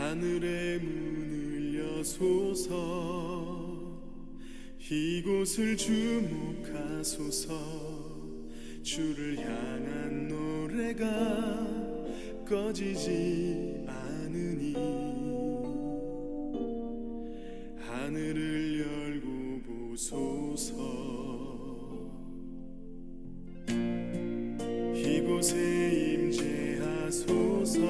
하늘의 문을 여소서, 이곳을 주목하소서. 주를 향한 노래가 꺼지지 않으니 하늘을 열고 보소서. 이곳에 임재하소서.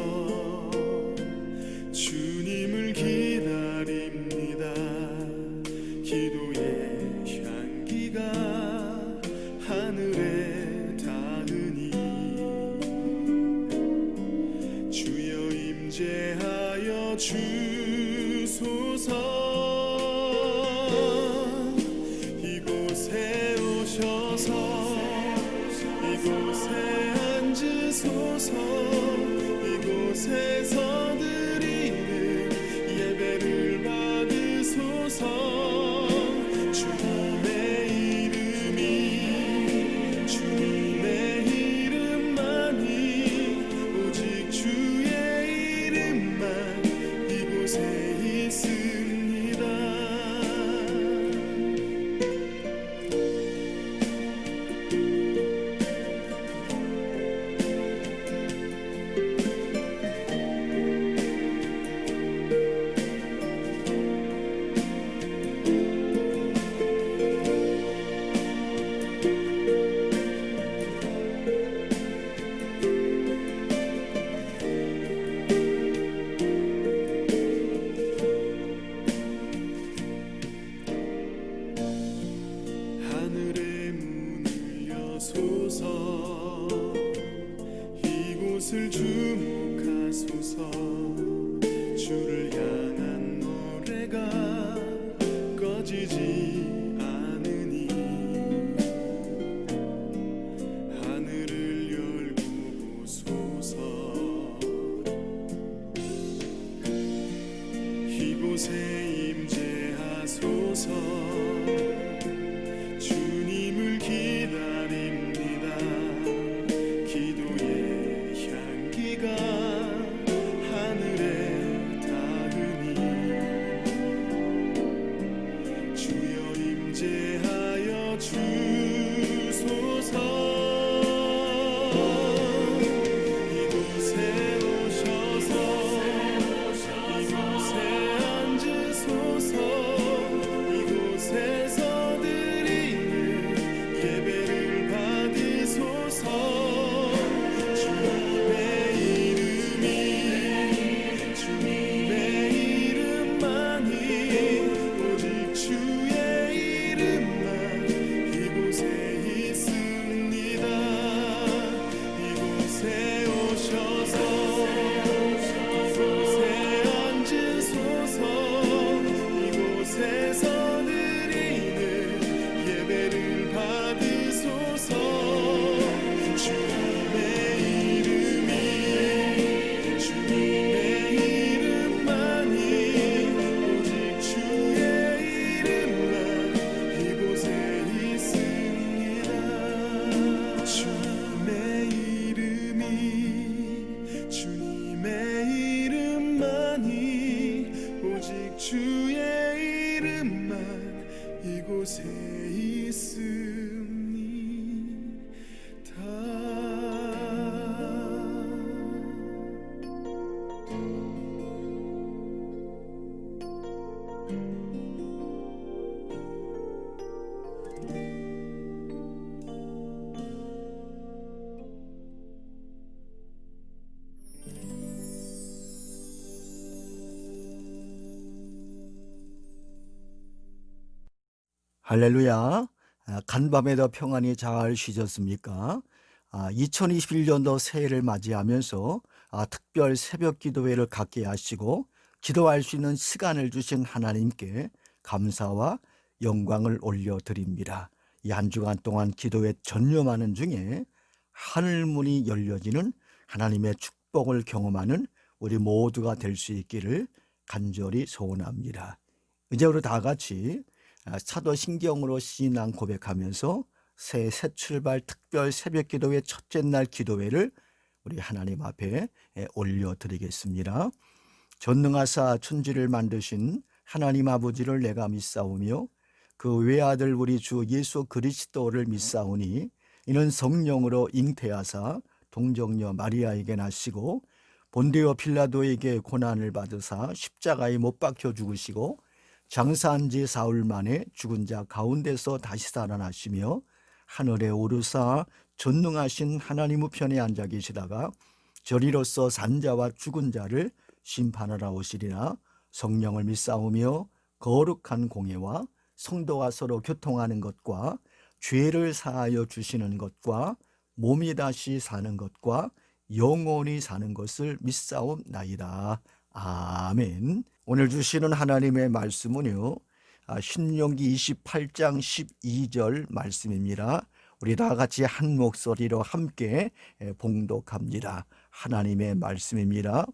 주님을 기다립니다. 기도의 향기가 하늘에 닿으니 주여 임재하여 주소서. 이곳에 오셔서 이곳에 앉으소서. 이곳에서 드리는 예배를 받으소서. 주님의 이름이 주님의 이름만이 오직 주의 이름만 이곳에 있습니다. 하늘의 문을 여소서. 이곳을 주목하소서. 주를 향한 노래가 꺼지지 않으니 하늘을 열고 보소서. 이곳에 임재하소서. 주님을 기다립니다. 기도의 향기가 하늘에 닿으니 주여 임재하여 주소서. 이곳에 오셔서 이곳에 앉으소서. 이곳에서 예배를 받으소서. 주님의 이름이 주님의 이름만이 오직 주의 이름만 이곳에 있습니다. 이곳에 오셔서 이곳에 앉으소서. 이곳에서 드리는 예배를 받으소서. 주님의 이름이 주님의 이름만이 오직 주의 이름만 이곳에 있습니다. 주님의 이름이 주님의 이름만이 오직 주의 이름만 이곳에 있습니다. 할렐루야. 간밤에도 평안히 잘 쉬셨습니까? 2021년도 새해를 맞이하면서 특별 새벽 기도회를 갖게 하시고 기도할 수 있는 시간을 주신 하나님께 감사와 영광을 올려드립니다. 이 한 주간 동안 기도에 전념하는 중에 하늘문이 열려지는 하나님의 축복을 경험하는 우리 모두가 될 수 있기를 간절히 소원합니다. 이제 우리 다 같이 사도신경으로 신앙 고백하면서 새 출발 특별 새벽 기도회 첫째 날 기도회를 우리 하나님 앞에 올려드리겠습니다. 전능하사 천지를 만드신 하나님 아버지를 내가 믿사오며 그 외아들 우리 주 예수 그리스도를 믿사오니 이는 성령으로 잉태하사 동정녀 마리아에게 나시고 본디오 필라도에게 고난을 받으사 십자가에 못 박혀 죽으시고 장사한 지 사흘 만에 죽은 자 가운데서 다시 살아나시며 하늘에 오르사 전능하신 하나님 우편에 앉아 계시다가 저리로서 산자와 죽은 자를 심판하러 오시리라. 성령을 믿사오며 거룩한 공예와 성도가 서로 교통하는 것과 죄를 사하여 주시는 것과 몸이 다시 사는 것과 영원히 사는 것을 믿사옵나이다. 아멘. 오늘 주시는 하나님의 말씀은요, 신명기 28장 12절 말씀입니다. 우리 다 같이 한 목소리로 함께 봉독합니다. 하나님의 말씀입니다.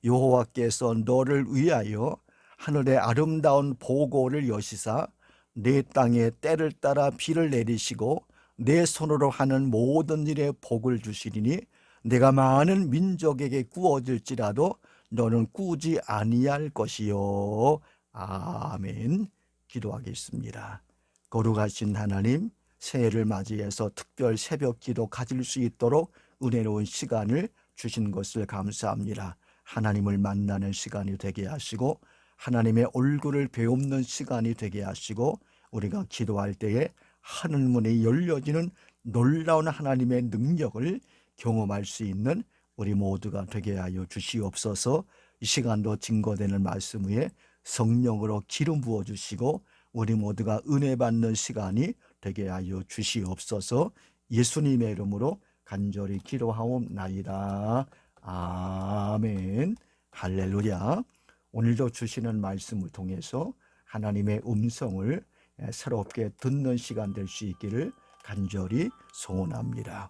여호와께서 너를 위하여 하늘의 아름다운 보고를 여시사 내 땅에 때를 따라 비를 내리시고 내 손으로 하는 모든 일에 복을 주시리니 내가 많은 민족에게 꾸어질지라도 너는 꾸지 아니할 것이요. 아멘. 기도하겠습니다. 거룩하신 하나님, 새해를 맞이해서 특별 새벽 기도 가질 수 있도록 은혜로운 시간을 주신 것을 감사합니다. 하나님을 만나는 시간이 되게 하시고 하나님의 얼굴을 배우는 시간이 되게 하시고 우리가 기도할 때에 하늘문이 열려지는 놀라운 하나님의 능력을 경험할 수 있는 우리 모두가 되게 하여 주시옵소서. 이 시간도 증거되는 말씀 위에 성령으로 기름 부어 주시고 우리 모두가 은혜 받는 시간이 되게 하여 주시옵소서. 예수님의 이름으로 간절히 기도하옵나이다. 아멘. 할렐루야. 오늘도 주시는 말씀을 통해서 하나님의 음성을 새롭게 듣는 시간 될 수 있기를 간절히 소원합니다.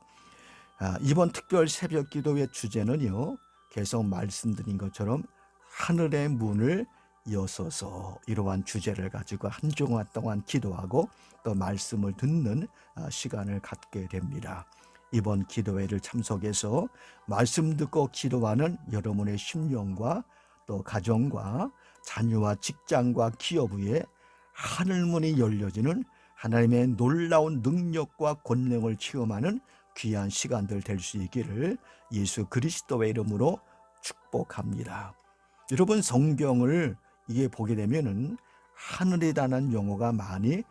이번 특별 새벽 기도의 주제는요, 계속 말씀드린 것처럼 하늘의 문을 여서서, 이러한 주제를 가지고 한 주간 동안 기도하고 또 말씀을 듣는 시간을 갖게 됩니다. 이번 기도회를 참석해서 말씀 듣고 기도하는 여러분의 심령과 또 가정과 자녀와 직장과 기업 위에 하늘문이 열려지는 하나님의 놀라운 능력과 권능을 체험하는 귀한 시간들 될 수 있기를 예수 그리스도의 이름으로 축복합니다. 여러분, 성경을 이게 보게 되면은 하늘이라는 용어가 많이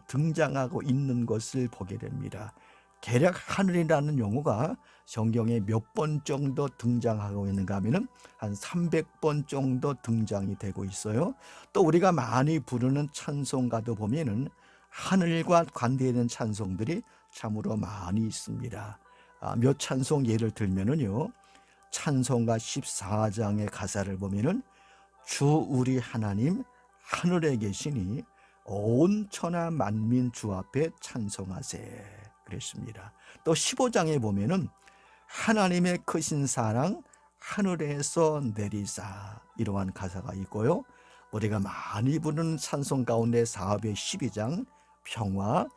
등장하고 있는 것을 보게 됩니다. 대략 하늘이라는 용어가 성경에 몇 번 정도 등장하고 있는가 하면은 한 300번 정도 등장이 되고 있어요. 또 우리가 많이 부르는 찬송가도 보면은 하늘과 관계되는 찬송들이 참으로 많이 있습니다. 몇 찬송 예를 들면은요, 찬송가 14장의 가사를 보면은 주 우리 하나님 하늘에 계시니 온 천하 만민 주 앞에 찬송하세 그랬습니다. 또 15장에 보면은 하나님의 크신 사랑 하늘에서 내리사, 이러한 가사가 있고요. 우리가 많이 부르는 찬송 가운데 412장 평화,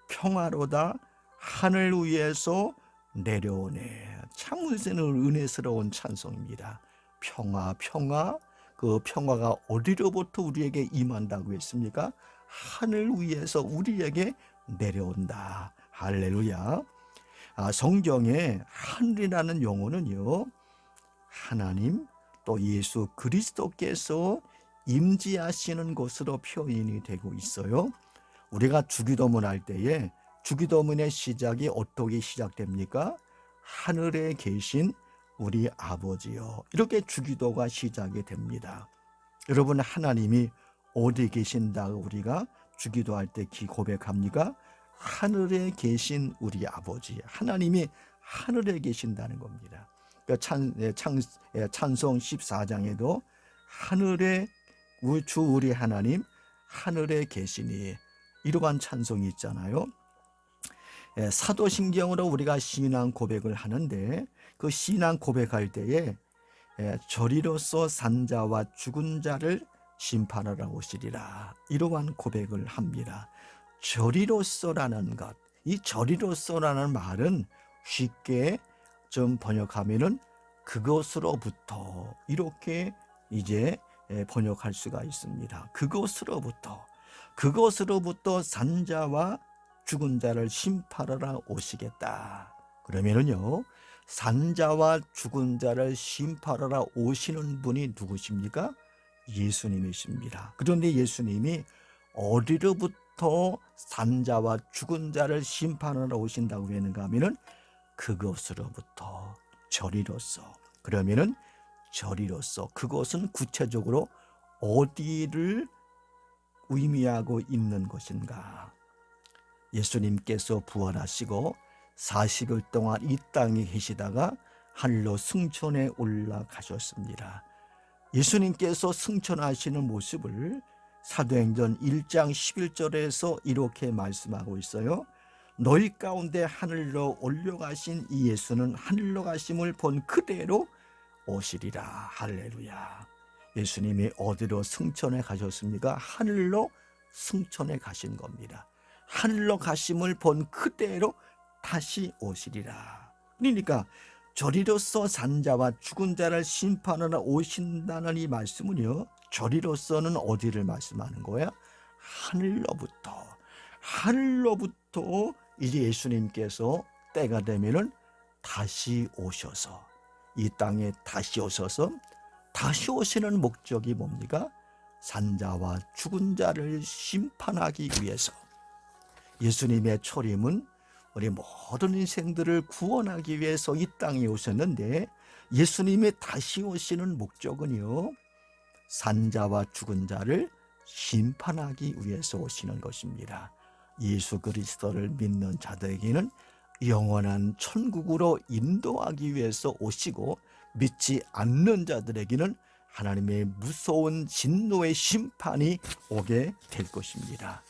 평화로다 하늘 위에서 내려오네, 참 은혜스러운 찬송입니다. 평화, 평화, 그 평화가 어디로부터 우리에게 임한다고 했습니까? 하늘 위에서 우리에게 내려온다. 할렐루야. 성경에 하늘이라는 용어는요, 하나님 또 예수 그리스도께서 임재하시는 곳으로 표현이 되고 있어요. 우리가 주기도문 할 때에 주기도문의 시작이 어떻게 시작됩니까? 하늘에 계신 우리 아버지요, 이렇게 주기도가 시작이 됩니다. 여러분, 하나님이 어디 계신다고 우리가 주기도할 때 고백합니까? 하늘에 계신 우리 아버지, 하나님이 하늘에 계신다는 겁니다. 찬송 14장에도 하늘에 주 우리 하나님 하늘에 계시니, 이러한 찬송이 있잖아요. 사도신경으로 우리가 신앙 고백을 하는데 그 신앙 고백할 때에 저리로서 산자와 죽은 자를 심판하러 오시리라, 이러한 고백을 합니다. 저리로서라는 것, 이 저리로서라는 말은 쉽게 좀 번역하면은 그것으로부터, 이렇게 이제 번역할 수가 있습니다. 그것으로부터 산자와 죽은 자를 심판하러 오시겠다. 그러면은요, 산자와 죽은 자를 심판하러 오시는 분이 누구십니까? 예수님이십니다. 그런데 예수님이 어디로부터 산자와 죽은 자를 심판하러 오신다고 했는가 하면은 그것으로부터, 저리로서. 그러면은 저리로서, 그것은 구체적으로 어디를 의미하고 있는 것인가? 예수님께서 부활하시고 40일 동안 이 땅에 계시다가 하늘로 승천해 올라가셨습니다. 예수님께서 승천하시는 모습을 사도행전 1장 11절에서 이렇게 말씀하고 있어요. 너희 가운데 하늘로 올려가신 이 예수는 하늘로 가심을 본 그대로 오시리라. 할렐루야. 예수님이 어디로 승천해 가셨습니까? 하늘로 승천해 가신 겁니다. 하늘로 가심을 본 그대로 다시 오시리라. 그러니까 저리로서 산자와 죽은 자를 심판하러 오신다는 이 말씀은요, 저리로서는 어디를 말씀하는 거야? 하늘로부터 이제 예수님께서 때가 되면은 다시 오셔서, 이 땅에 다시 오셔서, 다시 오시는 목적이 뭡니까? 산자와 죽은 자를 심판하기 위해서. 예수님의 초림은 우리 모든 인생들을 구원하기 위해서 이 땅에 오셨는데, 예수님이 다시 오시는 목적은요, 산자와 죽은 자를 심판하기 위해서 오시는 것입니다. 예수 그리스도를 믿는 자들에게는 영원한 천국으로 인도하기 위해서 오시고, 믿지 않는 자들에게는 하나님의 무서운 진노의 심판이 오게 될 것입니다.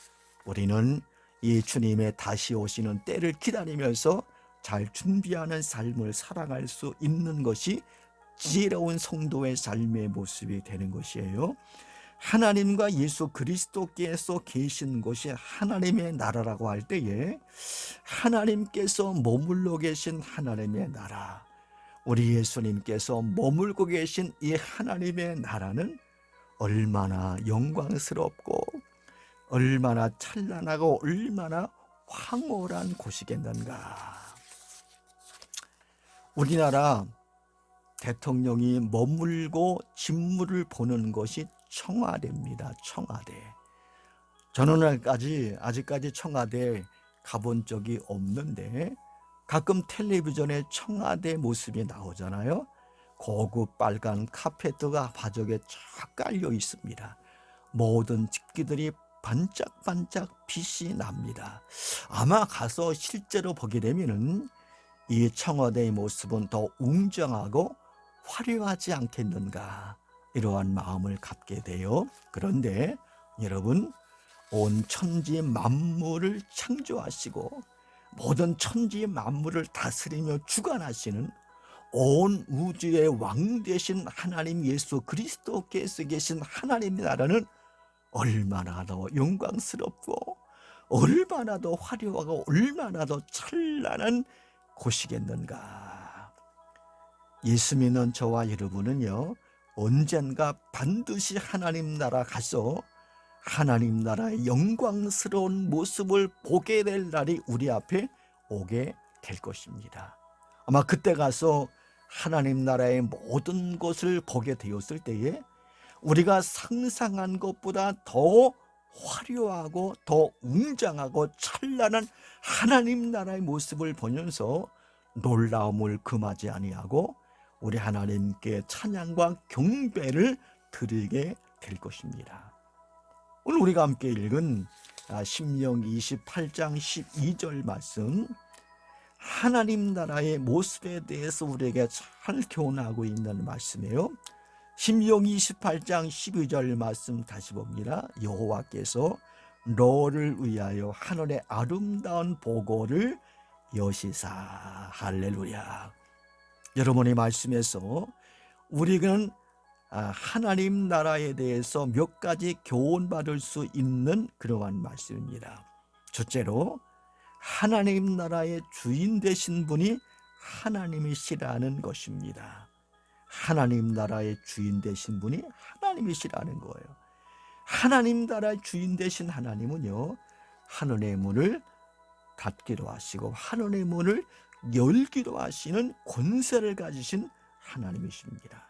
우리는 이 주님의 다시 오시는 때를 기다리면서 잘 준비하는 삶을 살아갈 수 있는 것이 지혜로운 성도의 삶의 모습이 되는 것이에요. 하나님과 예수 그리스도께서 계신 곳이 하나님의 나라라고 할 때에, 하나님께서 머물러 계신 하나님의 나라, 우리 예수님께서 머물고 계신 이 하나님의 나라는 얼마나 영광스럽고 얼마나 찬란하고 얼마나 황홀한 곳이겠는가. 우리나라 대통령이 머물고 직무를 보는 것이 청와대입니다. 청와대. 저는 아직까지 청와대 가본 적이 없는데, 가끔 텔레비전에 청와대 모습이 나오잖아요. 고급 빨간 카페트가 바닥에 쫙 깔려 있습니다. 모든 집기들이 반짝반짝 빛이 납니다. 아마 가서 실제로 보게 되면은 이 청와대의 모습은 더 웅장하고 화려하지 않겠는가, 이러한 마음을 갖게 돼요. 그런데 여러분, 온 천지 만물을 창조하시고 모든 천지 만물을 다스리며 주관하시는 온 우주의 왕 되신 하나님 예수 그리스도께서 계신 하나님의 나라는 얼마나 더 영광스럽고 얼마나 더 화려하고 얼마나 더 찬란한 곳이겠는가. 예수 믿는 저와 여러분은요, 언젠가 반드시 하나님 나라 가서 하나님 나라의 영광스러운 모습을 보게 될 날이 우리 앞에 오게 될 것입니다. 아마 그때 가서 하나님 나라의 모든 것을 보게 되었을 때에 우리가 상상한 것보다 더 화려하고 더 웅장하고 찬란한 하나님 나라의 모습을 보면서 놀라움을 금하지 아니하고 우리 하나님께 찬양과 경배를 드리게 될 것입니다. 오늘 우리가 함께 읽은 신명기 28장 12절 말씀, 하나님 나라의 모습에 대해서 우리에게 잘 교훈하고 있는 말씀이에요. 신명기 28장 12절 말씀 다시 봅니다. 여호와께서 너를 위하여 하늘의 아름다운 보고를 여시사. 할렐루야. 여러분의 말씀에서 우리는 하나님 나라에 대해서 몇 가지 교훈받을 수 있는 그러한 말씀입니다. 첫째로, 하나님 나라의 주인 되신 분이 하나님이시라는 것입니다. 하나님 나라의 주인 되신 분이 하나님이시라는 거예요. 하나님 나라의 주인 되신 하나님은요, 하늘의 문을 닫기로 하시고 하늘의 문을 열기로 하시는 권세를 가지신 하나님이십니다.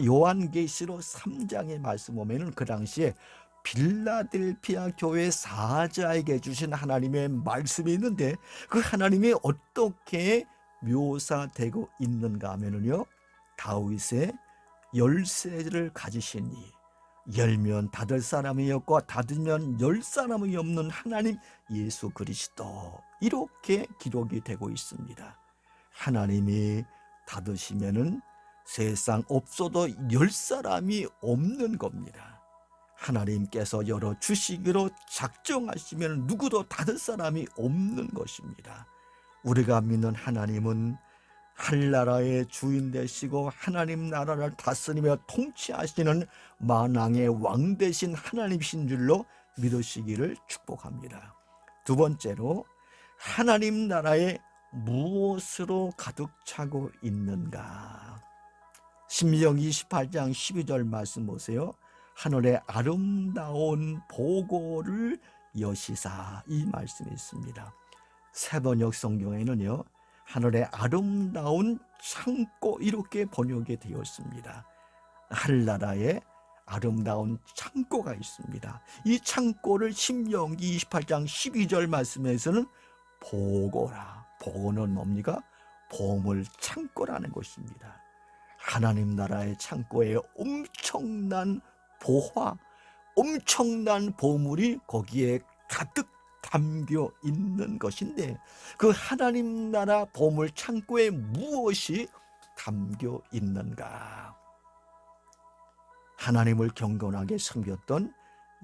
요한계시록 3장의 말씀 보면은 그 당시에 빌라델피아 교회 사자에게 주신 하나님의 말씀이 있는데, 그 하나님이 어떻게 묘사되고 있는가 하면은요, 다윗의 열쇠를 가지신 이, 열면 닫을 사람이 없고 닫으면 열 사람이 없는 하나님 예수 그리스도, 이렇게 기록이 되고 있습니다. 하나님이 닫으시면은 세상 없어도 열 사람이 없는 겁니다. 하나님께서 열어 주시기로 작정하시면 누구도 닫을 사람이 없는 것입니다. 우리가 믿는 하나님은 한나라의 주인 되시고 하나님 나라를 다스리며 통치하시는 만왕의 왕 되신 하나님이신 줄로 믿으시기를 축복합니다. 두 번째로, 하나님 나라에 무엇으로 가득 차고 있는가? 신명기 28장 12절 말씀 보세요. 하늘의 아름다운 보고를 여시사, 이 말씀이 있습니다. 새번역 성경에는요, 하늘의 아름다운 창고, 이렇게 번역이 되어 있습니다. 한나라에 아름다운 창고가 있습니다. 이 창고를 신명기 28장 12절 말씀에서는 보고라, 보고는 뭡니까? 보물 창고라는 것입니다. 하나님 나라의 창고에 엄청난 보화, 엄청난 보물이 거기에 가득 담겨 있는 것인데, 그 하나님 나라 보물 창고에 무엇이 담겨 있는가? 하나님을 경건하게 섬겼던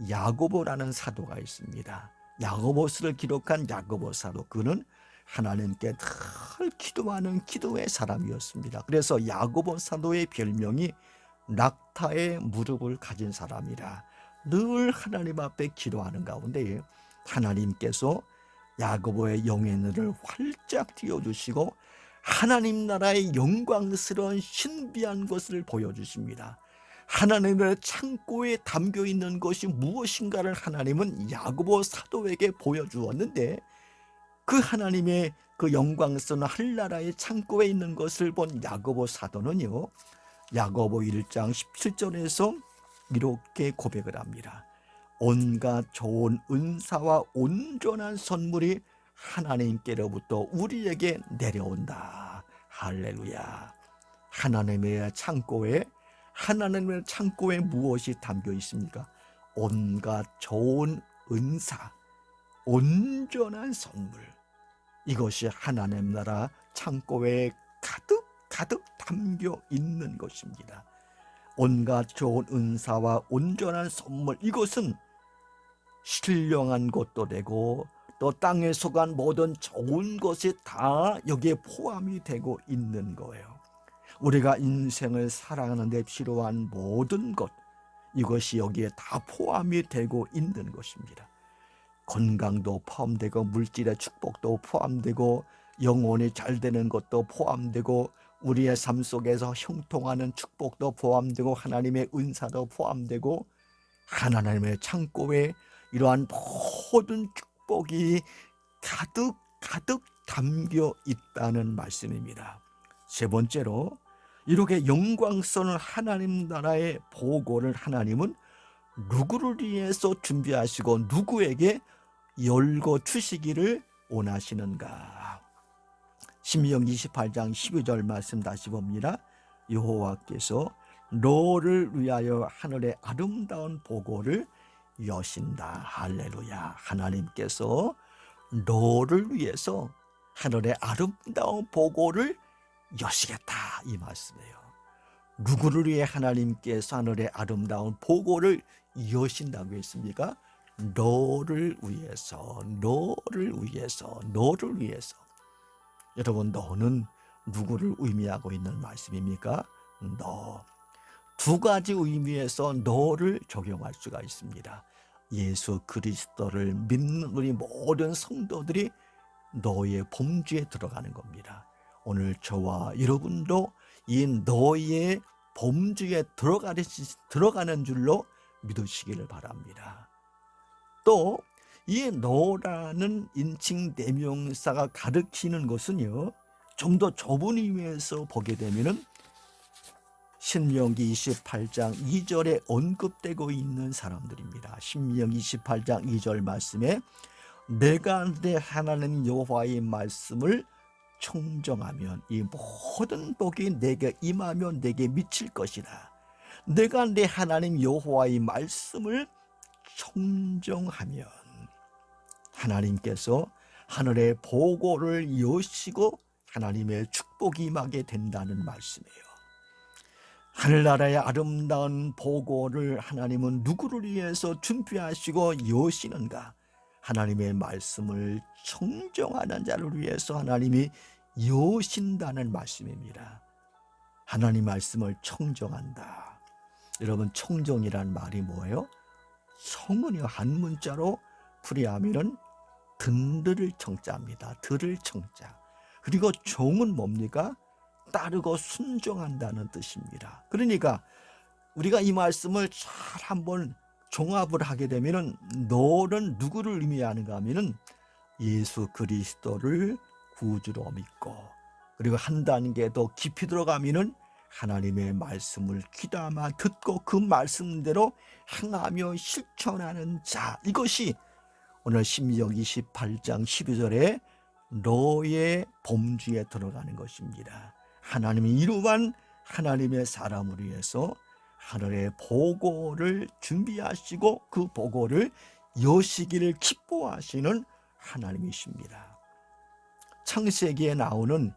야고보라는 사도가 있습니다. 야고보서를 기록한 야고보 사도, 그는 하나님께 늘 기도하는 기도의 사람이었습니다. 그래서 야고보 사도의 별명이 낙타의 무릎을 가진 사람이라, 늘 하나님 앞에 기도하는 가운데 하나님께서 야고보의 영의 눈을 활짝 띄워주시고 하나님 나라의 영광스러운 신비한 것을 보여주십니다. 하나님의 창고에 담겨 있는 것이 무엇인가를 하나님은 야고보 사도에게 보여주었는데, 그 하나님의 그 영광스러운 한나라의 창고에 있는 것을 본 야고보 사도는요, 야고보 1장 17절에서 이렇게 고백을 합니다. 온갖 좋은 은사와 온전한 선물이 하나님께로부터 우리에게 내려온다. 할렐루야. 하나님의 창고에 무엇이 담겨 있습니까? 온갖 좋은 은사, 온전한 선물, 이것이 하나님 나라 창고에 가득 담겨 있는 것입니다. 온갖 좋은 은사와 온전한 선물, 이것은 신령한 것도 되고 또 땅에 속한 모든 좋은 것이 다 여기에 포함이 되고 있는 거예요. 우리가 인생을 살아가는 데 필요한 모든 것, 이것이 여기에 다 포함이 되고 있는 것입니다. 건강도 포함되고 물질의 축복도 포함되고 영혼이 잘 되는 것도 포함되고 우리의 삶 속에서 형통하는 축복도 포함되고 하나님의 은사도 포함되고, 하나님의 창고에 이러한 모든 축복이 가득 담겨 있다는 말씀입니다. 세 번째로, 이렇게 영광스러운 하나님 나라의 보고를 하나님은 누구를 위해서 준비하시고 누구에게 열고 주시기를 원하시는가? 신명기 28장 12절 말씀 다시 봅니다. 여호와께서 너를 위하여 하늘의 아름다운 보고를 여신다. 할렐루야. 하나님께서 너를 위해서 하늘의 아름다운 보고를 여시겠다, 이 말씀이에요. 누구를 위해 하나님께서 하늘의 아름다운 보고를 여신다고 했습니까? 너를 위해서. 여러분, 너는 누구를 의미하고 있는 말씀입니까? 너. 두 가지 의미에서 너를 적용할 수가 있습니다. 예수 그리스도를 믿는 우리 모든 성도들이 너의 범주에 들어가는 겁니다. 오늘 저와 여러분도 이 너의 범주에 들어가는 줄로 믿으시기를 바랍니다. 또 이 너라는 인칭 대명사가 가리키는 것은요, 좀 더 좁은 의미에서 보게 되면은 신명기 28장 2절에 언급되고 있는 사람들입니다. 신명기 28장 2절 말씀에 내가 내 하나님 여호와의 말씀을 청정하면 이 모든 복이 내게 임하며 내게 미칠 것이다. 내가 내 하나님 여호와의 말씀을 청정하면 하나님께서 하늘의 보고를 여시고 하나님의 축복이 임하게 된다는 말씀이에요. 하늘나라의 아름다운 보고를 하나님은 누구를 위해서 준비하시고 여시는가? 하나님의 말씀을 청정하는 자를 위해서 하나님이 여신다는 말씀입니다. 하나님 말씀을 청정한다. 여러분, 청정이란 말이 뭐예요? 성은요, 한 문자로 풀이하면은 든들을 청자입니다. 들을 청자. 그리고 종은 뭡니까? 따르고 순종한다는 뜻입니다. 그러니까 우리가 이 말씀을 잘 한번 종합을 하게 되면은 너는 누구를 의미하는가 하면은 예수 그리스도를 구주로 믿고, 그리고 한 단계 더 깊이 들어가면은 하나님의 말씀을 귀담아 듣고 그 말씀대로 행하며 실천하는 자, 이것이 오늘 신명기 28장 12절에 너의 범주에 들어가는 것입니다. 하나님이 이루한 하나님의 사람을 위해서 하늘의 보고를 준비하시고 그 보고를 여시기를 기뻐하시는 하나님이십니다. 창세기에 나오는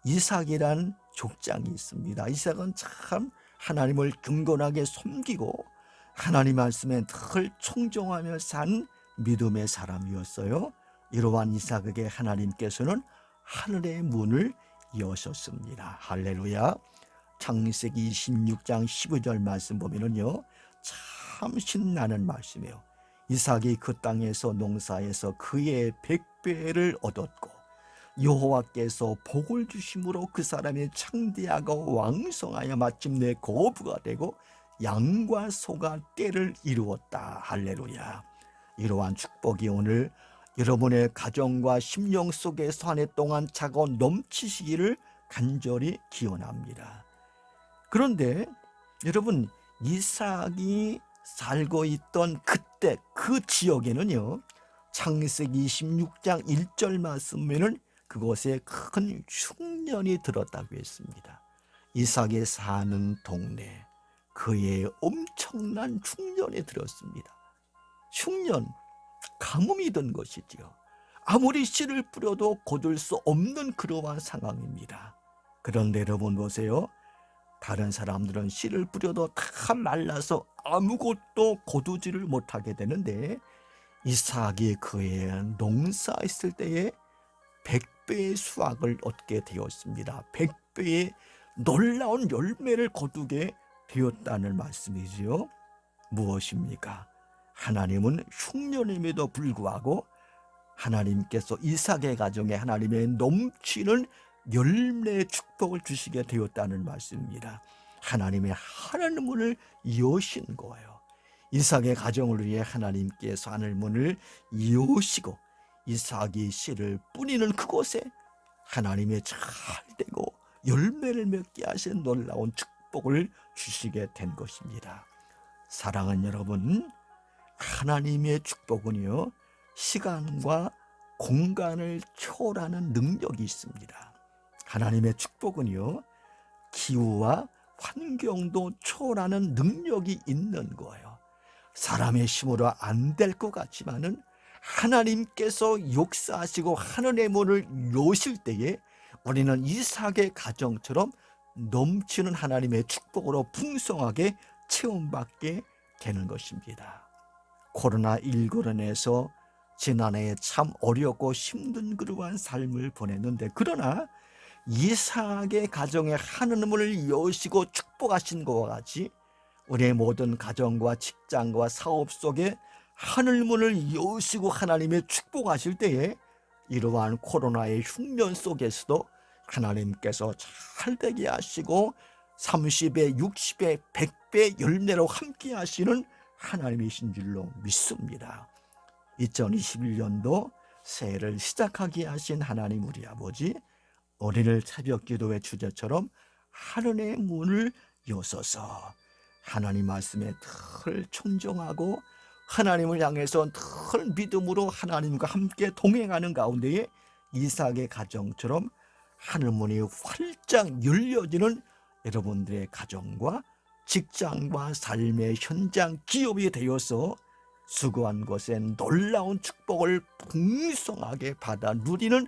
이삭이란 족장이 있습니다. 이삭은 참 하나님을 경건하게 섬기고 하나님 말씀에 늘 청정하며 산 믿음의 사람이었어요. 이러한 이삭에게 하나님께서는 하늘의 문을 여셨습니다. 할렐루야. 창세기 26장 15절 말씀 보면은요, 참 신나는 말씀이에요. 이삭이 그 땅에서 농사에서 그의 100배를 얻었고 여호와께서 복을 주심으로 그 사람이 창대하고 왕성하여 마침내 거부가 되고 양과 소가 때를 이루었다. 할렐루야. 이러한 축복이 오늘 여러분의 가정과 심령 속에서 한 해 동안 차고 넘치시기를 간절히 기원합니다. 그런데 여러분, 이삭이 살고 있던 그때 그 지역에는요, 창세기 26장 1절 말씀에는 그곳에 큰 흉년이 들었다고 했습니다. 이삭이 사는 동네, 그의 엄청난 흉년이 들었습니다. 흉년, 가뭄이 든 것이지요. 아무리 씨를 뿌려도 거둘 수 없는 그러한 상황입니다. 그런데 여러분 보세요. 다른 사람들은 씨를 뿌려도 다 말라서 아무것도 거두지를 못하게 되는데 이삭이 그의 농사했을 때에 100배의 수확을 얻게 되었습니다. 100배의 놀라운 열매를 거두게 되었다는 말씀이지요. 무엇입니까? 하나님은 흉년임에도 불구하고 하나님께서 이삭의 가정에 하나님의 넘치는 열매의 축복을 주시게 되었다는 말씀입니다. 하나님의 하늘문을 여신 거예요. 이삭의 가정을 위해 하나님께서 하늘문을 여시고 이삭이 씨를 뿌리는 그곳에 하나님의 잘되고 열매를 맺게 하신 놀라운 축복을 주시게 된 것입니다. 사랑하는 여러분, 하나님의 축복은요, 시간과 공간을 초월하는 능력이 있습니다. 하나님의 축복은요, 기후와 환경도 초월하는 능력이 있는 거예요. 사람의 힘으로 안 될 것 같지만은 하나님께서 역사하시고 하늘의 문을 여실 때에 우리는 이삭의 가정처럼 넘치는 하나님의 축복으로 풍성하게 체험받게 되는 것입니다. 코로나19로 인해서 지난해에 참 어렵고 힘든 그러한 삶을 보냈는데, 그러나 이삭의 가정에 하늘문을 여시고 축복하신 것과 같이 우리의 모든 가정과 직장과 사업 속에 하늘문을 여시고 하나님의 축복하실 때에 이러한 코로나의 흉년 속에서도 하나님께서 잘되게 하시고 30배, 60배, 100배 열매로 함께 하시는 하나님이신 줄로 믿습니다. 2021년도 새해를 시작하게 하신 하나님 우리 아버지, 오늘 새벽 기도의 주제처럼 하늘의 문을 여소서 하나님 말씀에 늘 청정하고 하나님을 향해서 늘 믿음으로 하나님과 함께 동행하는 가운데에 이삭의 가정처럼 하늘문이 활짝 열려지는 여러분들의 가정과 직장과 삶의 현장, 기업이 되어서 수고한 것에 놀라운 축복을 풍성하게 받아 누리는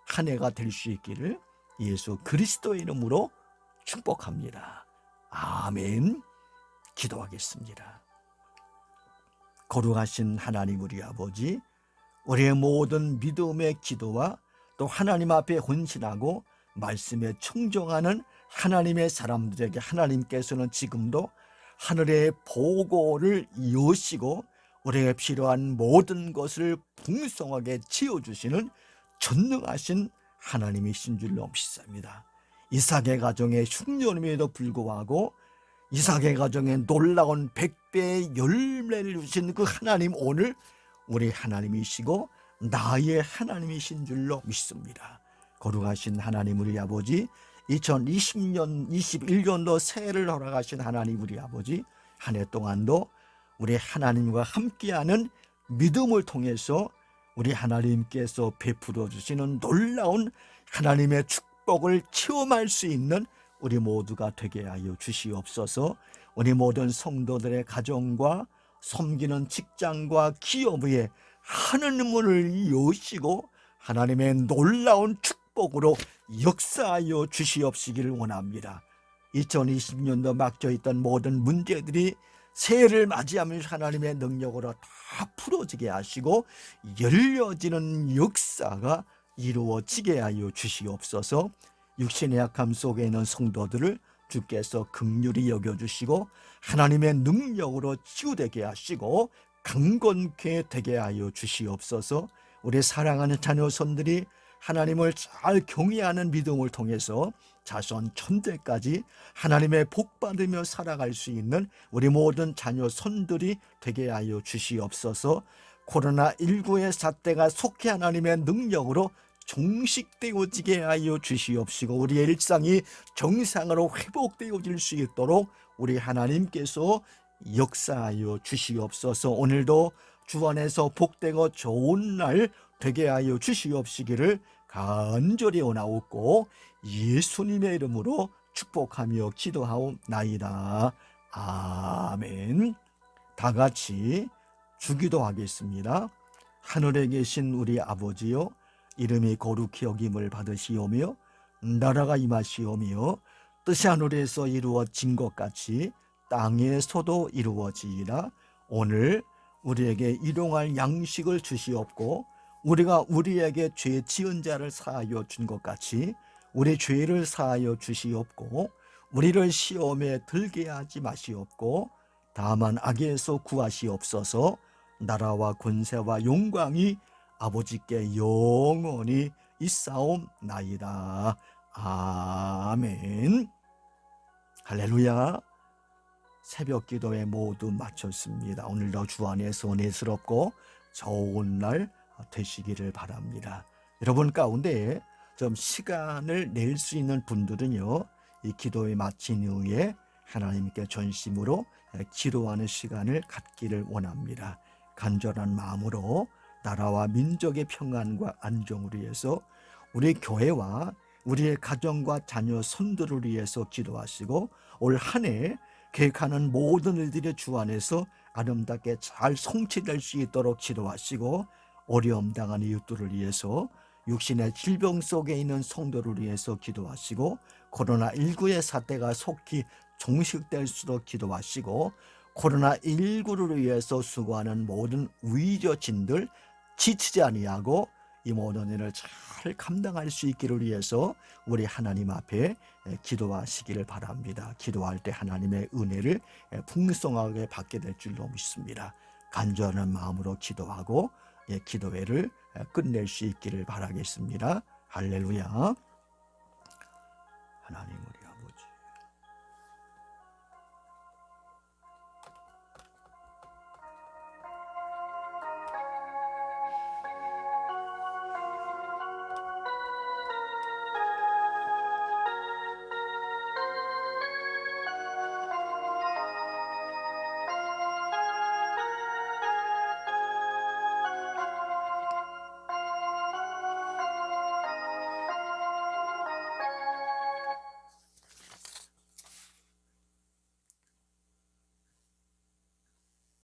한 해가 될 수 있기를 예수 그리스도의 이름으로 축복합니다. 아멘. 기도하겠습니다. 거룩하신 하나님 우리 아버지, 우리의 모든 믿음의 기도와 또 하나님 앞에 헌신하고 말씀에 청정하는 하나님의 사람들에게 하나님께서는 지금도 하늘의 보고를 여시고 우리에게 필요한 모든 것을 풍성하게 지어주시는 전능하신 하나님이신 줄로 믿습니다. 이삭의 가정에 흉년임에도 불구하고 이삭의 가정에 놀라운 100배의 열매를 주신 그 하나님, 오늘 우리 하나님이시고 나의 하나님이신 줄로 믿습니다. 거룩하신 하나님 우리 아버지, 2020년 21년도 새해를 허락하신 하나님 우리 아버지, 한 해 동안도 우리 하나님과 함께하는 믿음을 통해서 우리 하나님께서 베풀어 주시는 놀라운 하나님의 축복을 체험할 수 있는 우리 모두가 되게 하여 주시옵소서. 우리 모든 성도들의 가정과 섬기는 직장과 기업 위에 하늘 문을 여시고 하나님의 놀라운 축복으로 역사하여 주시옵시기를 원합니다. 2020년도 막혀있던 모든 문제들이 새해를 맞이하면서 하나님의 능력으로 다 풀어지게 하시고 열려지는 역사가 이루어지게 하여 주시옵소서. 육신의 약함 속에 있는 성도들을 주께서 긍휼히 여겨주시고 하나님의 능력으로 치유되게 하시고 강건케 되게 하여 주시옵소서. 우리 사랑하는 자녀손들이 하나님을 잘 경외하는 믿음을 통해서 자손 천대까지 하나님의 복 받으며 살아갈 수 있는 우리 모든 자녀손들이 되게 하여 주시옵소서. 코로나19의 사태가 속히 하나님의 능력으로 종식되어지게 하여 주시옵시고 우리의 일상이 정상으로 회복되어질 수 있도록 우리 하나님께서 역사하여 주시옵소서. 오늘도 주 안에서 복되고 좋은 날 되게 하여 주시옵시기를 간절히 원하옵고 예수님의 이름으로 축복하며 기도하옵나이다. 아멘. 다 같이 주기도하겠습니다. 하늘에 계신 우리 아버지여, 이름이 거룩히 여김을 받으시오며 나라가 임하시오며 뜻이 하늘에서 이루어진 것 같이 땅에서도 이루어지이다. 오늘 우리에게 일용할 양식을 주시옵고 우리가 우리에게 죄 지은 자를 사하여 준 것 같이 우리 죄를 사하여 주시옵고 우리를 시험에 들게 하지 마시옵고 다만 악에서 구하시옵소서. 나라와 권세와 영광이 아버지께 영원히 있사옵나이다. 아멘. 할렐루야. 새벽 기도에 모두 마쳤습니다. 오늘도 주 안에서 은혜스럽고 좋은 날 되시기를 바랍니다. 여러분 가운데 좀 시간을 낼 수 있는 분들은요, 이 기도에 마친 후에 하나님께 전심으로 기도하는 시간을 갖기를 원합니다. 간절한 마음으로 나라와 민족의 평안과 안정을 위해서 우리 교회와 우리의 가정과 자녀 손들을 위해서 기도하시고 올 한 해 계획하는 모든 일들이 주 안에서 아름답게 잘 성취될 수 있도록 기도하시고 어려움 당한 이웃들을 위해서 육신의 질병 속에 있는 성도를 위해서 기도하시고 코로나19의 사태가 속히 종식될 수록 기도하시고 코로나19를 위해서 수고하는 모든 위저진들 지치지 아니하고 이 모든 일을 잘 감당할 수 있기를 위해서 우리 하나님 앞에 기도하시기를 바랍니다. 기도할 때 하나님의 은혜를 풍성하게 받게 될 줄로 믿습니다. 간절한 마음으로 기도하고 기도회를 끝낼 수 있기를 바라겠습니다. 할렐루야.